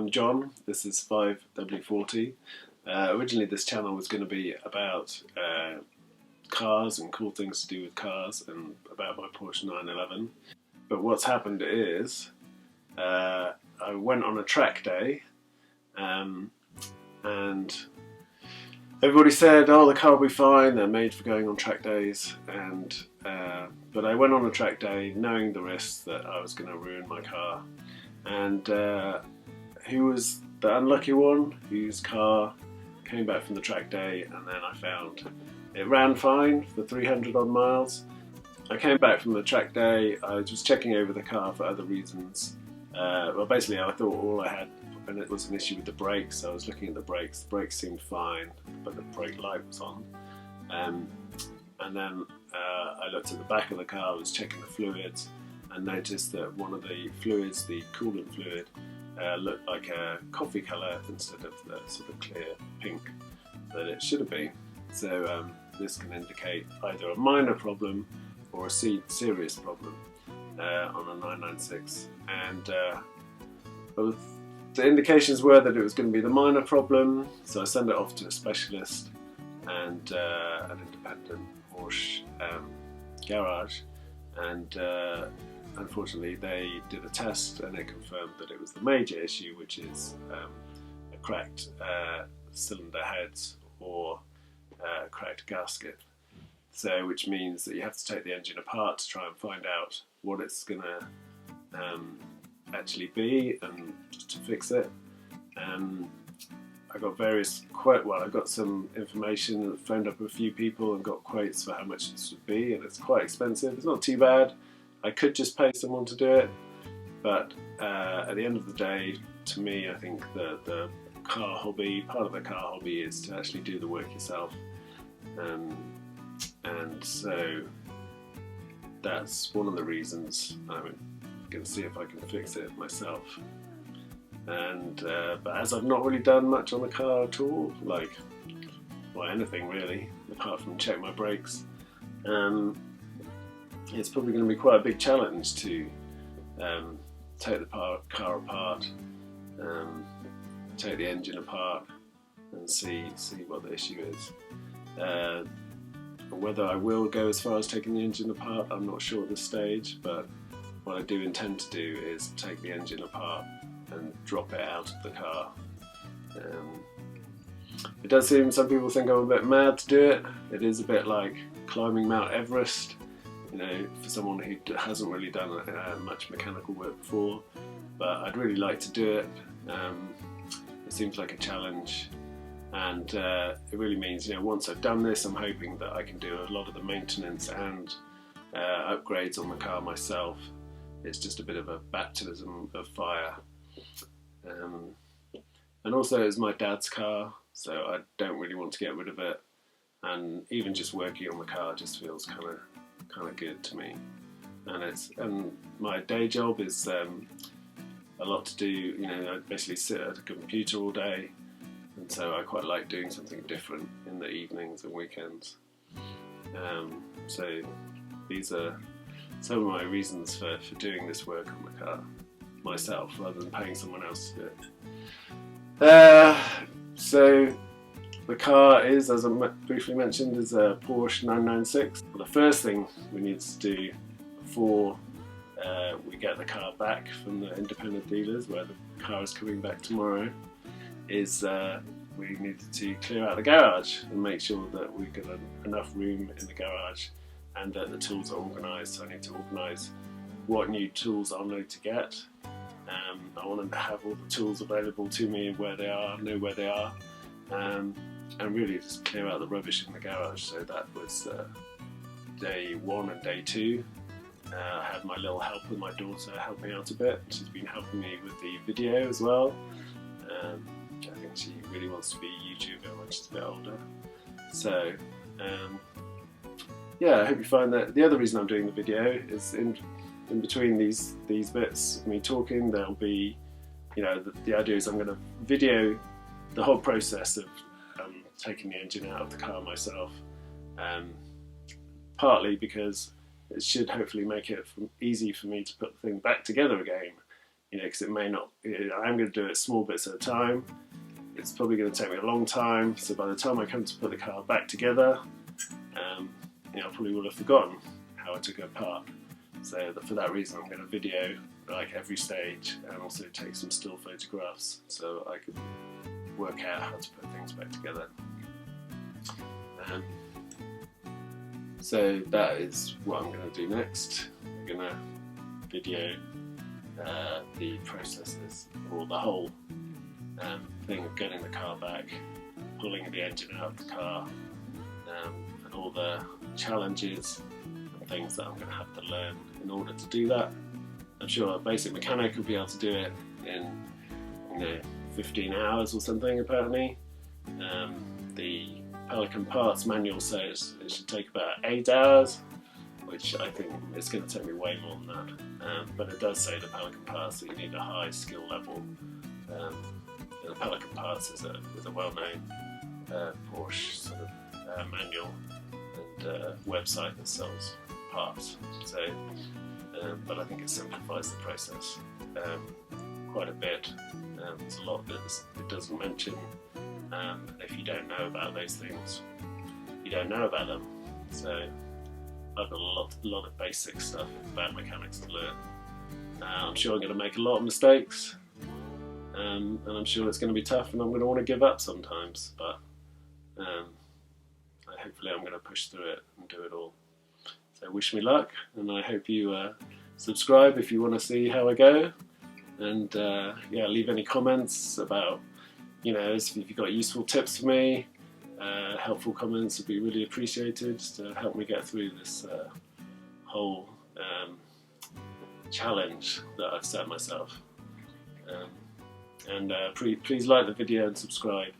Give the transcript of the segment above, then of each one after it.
I'm John, this is 5W40. Originally this channel was going to be about cars and cool things to do with cars and about my Porsche 911. But what's happened is I went on a track day and everybody said, oh, the car will be fine, they're made for going on track days. But I went on a track day knowing the risks that I was going to ruin my car. And who was the unlucky one whose car came back from the track day, and then I found it ran fine for 300 odd miles. I came back from the track day, I was checking over the car for other reasons. Well, basically I thought all I had, and it was an issue with the brakes, so I was looking at the brakes seemed fine, but the brake light was on. And then I looked at the back of the car, I was checking the fluids, and noticed that one of the fluids, the coolant fluid, looked like a coffee colour instead of the sort of clear pink that it should have been. So this can indicate either a minor problem or a serious problem on a 996. And both the indications were that it was going to be the minor problem, so I sent it off to a specialist and an independent Porsche garage, and unfortunately they did a test and it confirmed that it was the major issue, which is a cracked cylinder heads or a cracked gasket. So which means that you have to take the engine apart to try and find out what it's going to actually be and to fix it. I got I got some information, phoned up a few people and got quotes for how much this would be, and it's quite expensive. It's not too bad. I could just pay someone to do it, but at the end of the day, to me, I think the car hobby, part of the car hobby is to actually do the work yourself. And so that's one of the reasons I'm going to see if I can fix it myself. And but as I've not really done much on the car at all, like, well, anything really, apart from check my brakes, it's probably going to be quite a big challenge to take the car apart, take the engine apart and see what the issue is. Whether I will go as far as taking the engine apart, I'm not sure at this stage, but what I do intend to do is take the engine apart and drop it out of the car. It does seem some people think I'm a bit mad to do it. It is a bit like climbing Mount Everest, you know, for someone who hasn't really done much mechanical work before, but I'd really like to do it. It seems like a challenge, and it really means, you know, once I've done this, I'm hoping that I can do a lot of the maintenance and upgrades on the car myself. It's just a bit of a baptism of fire. And also it's my dad's car, so I don't really want to get rid of it, and even just working on the car just feels kind of good to me. And my day job is a lot to do, you know, I basically sit at a computer all day, and so I quite like doing something different in the evenings and weekends. So these are some of my reasons for doing this work on the car myself rather than paying someone else to do it. So the car is, as I briefly mentioned, is a Porsche 996. Well, the first thing we need to do before we get the car back from the independent dealers, where the car is coming back tomorrow, is we need to clear out the garage and make sure that we've got enough room in the garage and that the tools are organised. So I need to organise what new tools I'll need to get. I want to have all the tools available to me where they are, know where they are, and really just clear out the rubbish in the garage. So that was day 1 and day 2. I had my little help with my daughter help me out a bit. She's been helping me with the video as well. I think she really wants to be a YouTuber when she's a bit older. So yeah, I hope you find that. The other reason I'm doing the video is in between these bits of me talking, there'll be, you know, the idea is I'm going to video the whole process of taking the engine out of the car myself, partly because it should hopefully make it easy for me to put the thing back together again you know, because it may not, I'm going to do it small bits at a time. It's probably going to take me a long time, so by the time I come to put the car back together, you know, I probably will have forgotten how I took it apart. So for that reason, I'm going to video like every stage and also take some still photographs so I can work out how to put things back together. So that is what I'm going to do next. I'm going to video the processes, or the whole thing of getting the car back, pulling the engine out of the car, and all the challenges and things that I'm going to have to learn in order to do that. I'm sure a basic mechanic will be able to do it in, you know, 15 hours or something apparently. The Pelican parts manual says it should take about 8 hours, which I think it's going to take me way more than that. But it does say the Pelican parts that you need a high skill level. The Pelican parts is a well-known Porsche sort of manual and website that sells parts. So, but I think it simplifies the process quite a bit. There's a lot that it doesn't mention. If you don't know about those things, you don't know about them. So I've got a lot of basic stuff about mechanics to learn. I'm sure I'm going to make a lot of mistakes, and I'm sure it's going to be tough, and I'm going to want to give up sometimes. But hopefully, I'm going to push through it and do it all. So wish me luck, and I hope you subscribe if you want to see how I go, and yeah, leave any comments about, you know, if you've got useful tips for me. Helpful comments would be really appreciated to help me get through this whole challenge that I've set myself. And please like the video and subscribe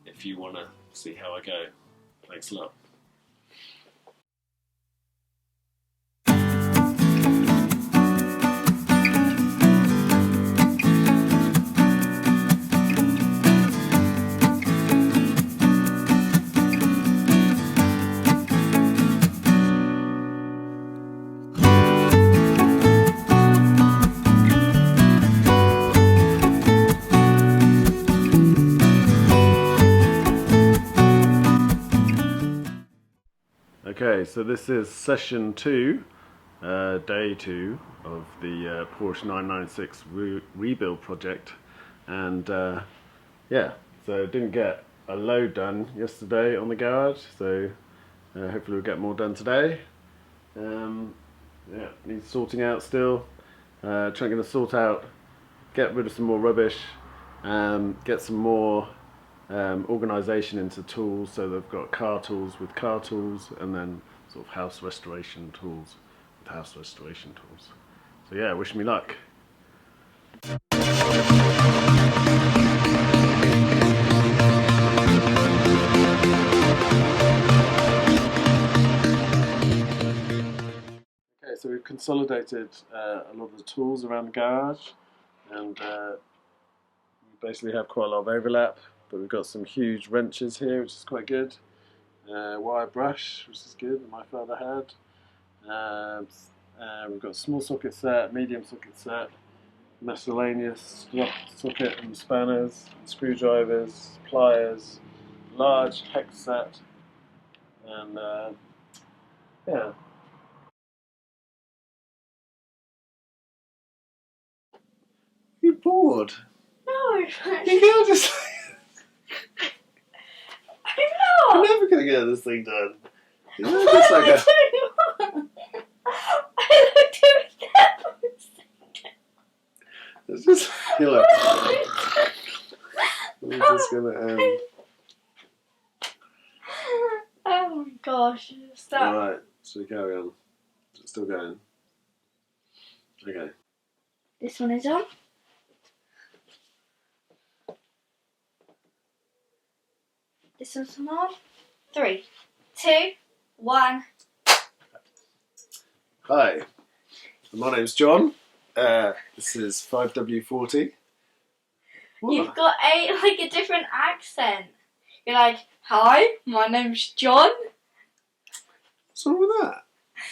if you want to see how I go. Thanks a lot. Okay, so this is session 2, day 2 of the Porsche 996 rebuild project, and yeah, so didn't get a load done yesterday on the garage, so hopefully we'll get more done today. Yeah, needs sorting out still. Trying to sort out, get rid of some more rubbish, get some more organisation into tools, so they've got car tools with car tools, and then sort of house restoration tools with house restoration tools. So yeah, wish me luck. Okay, so we've consolidated a lot of the tools around the garage, and we basically have quite a lot of overlap. But we've got some huge wrenches here, which is quite good. Wire brush, which is good, that my father had. We've got a small socket set, medium socket set, miscellaneous socket and spanners, and screwdrivers, pliers, large hex set, and yeah. You're bored? No, You can't just. I'm You're never gonna get this thing done. It's just like a... I looked at It's just, you're like, we're just gonna Oh my gosh, stop. Alright, so we carry on. Is it still going? Okay. This one is on. This one's on. 3, 2, 1. Hi, my name's John. This is 5W40. What? You've got a different accent. You're like, hi, my name's John. What's wrong with that?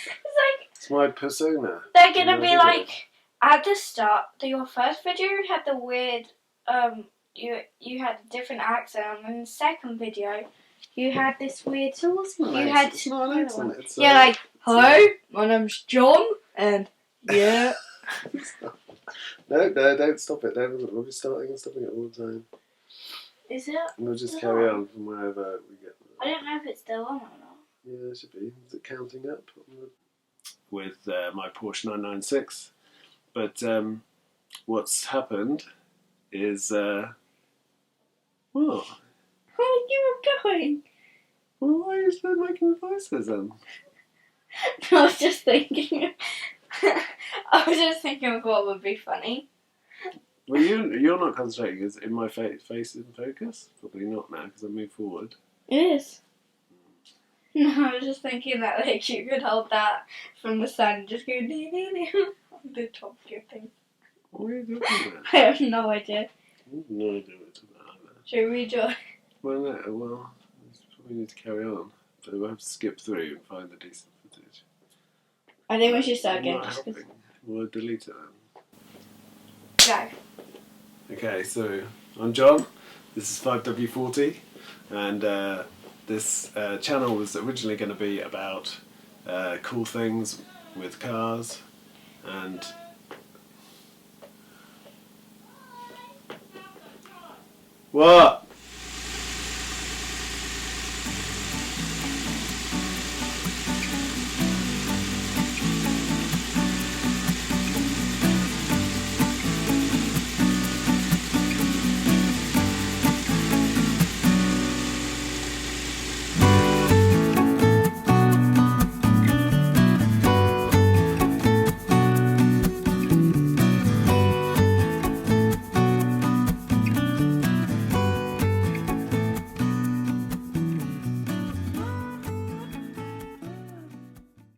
It's like It's my persona. they're gonna be like, at the start, your first video had the weird, you had a different accent, and in the second video, you had this weird. So what's not You an had accent? It's not an accent. It's yeah, like hello, my name's John, and yeah. No, don't stop it. We'll be starting and stopping it all the time. Is it? And we'll just carry on from wherever we get. I don't know if it's still on or not. Yeah, it should be. Is it counting up? With my Porsche 996. But what's happened is... what? Where you were going? Well, why are you still making voices then? I was just thinking. I was just thinking of what would be funny. Well, you're not concentrating. Is in my face in focus? Probably not now because I moved forward. It is. No, I was just thinking that like you could hold that from the sun and just go dee dee dee on the top of your thing. What are you talking about? I have no idea. I have no idea what to about either. Should we join? Well, no, well, we need to carry on. So we'll have to skip through and find the decent footage. I think we should start again. Not Just helping. We'll delete it go. then. Okay, so I'm John. This is 5W40, and this channel was originally going to be about cool things with cars, and what?